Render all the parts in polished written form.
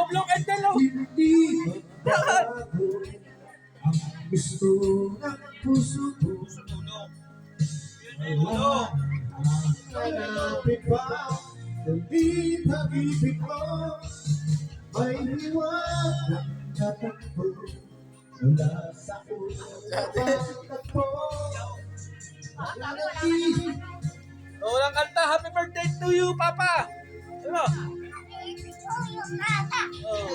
Bablong and Delo. Hindi magbabago ang gusto ng puso ko. Hanapin pa kundi pag-ibig mo. May liwanag na takbo mula sa unang pagtakbo. Walang kanta. Happy birthday to you, Papa. Ano? Oh.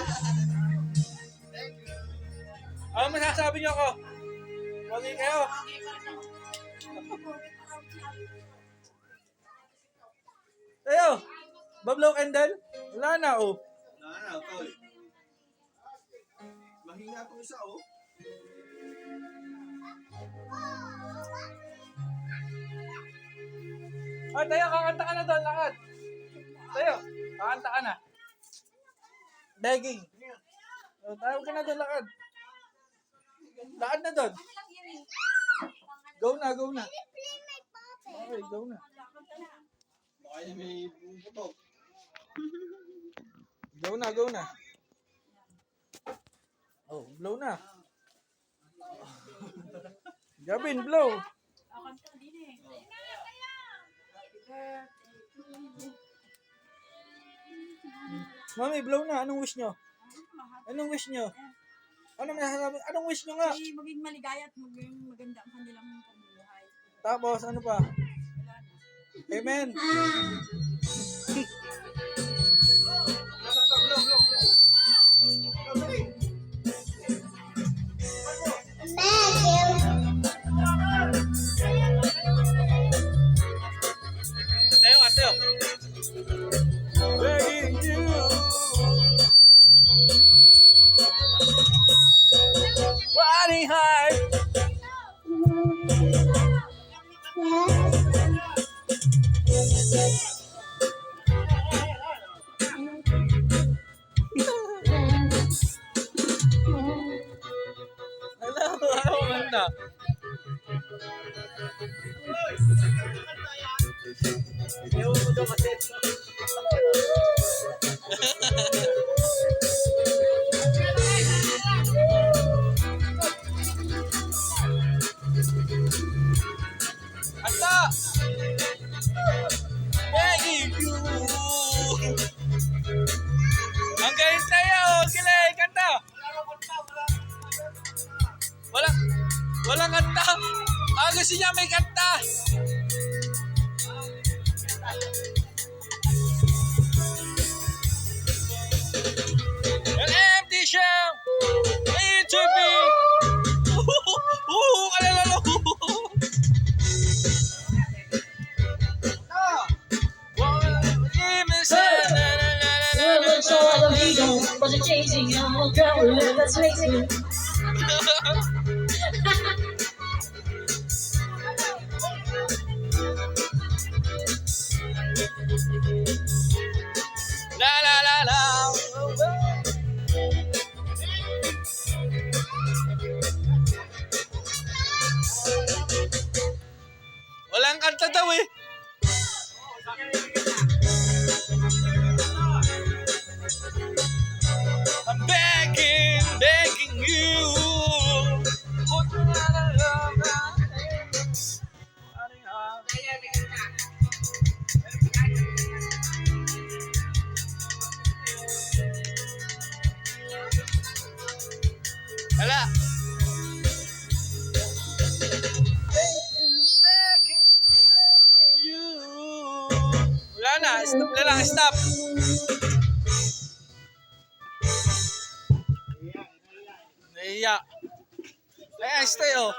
Ano masasabi niyo ako? Mali kayo. Tayo. Bablong Candle? Wala na, oh. Wala na, tol. Mahina itong isa, oh. Ah, tayo, kakanta ka na doon, lakad. Tayo, kakanta ka na. Begging. Oh, tayo ka na doon, lakad. Lakad na doon. Go na, go na. Okay, go na. Baka niya may putok. Go na, go na. Oh, blow na. Gavin, blow. Mami, blow na. Anong wish nyo? Anong wish nyo? Anong wish nyo nga? Ay, maging maligaya at maging maganda ang kanilang pamumuhay. Tapos, ano pa? Wala na. Amen. Tayo, tayo. Begging you. Riding high. Ano na? Ewan mo daw kasi. Ata! Begging you! Ang galing tayo! Kilay! Kanta! Walang kanta! Gusto niya may kanta! An empty shell need to be alalala Wasn't chasing your girl, let's face it. la la la la. Walang kanta daw eh. I'm begging you. Hala. Begging you. Wala na. Stop na lang. Stop. Naiya. Ayan, stay oh.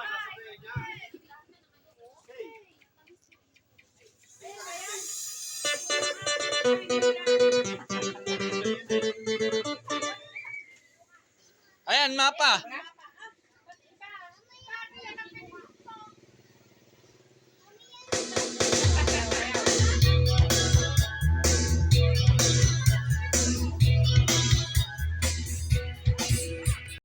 Ayan, mapa.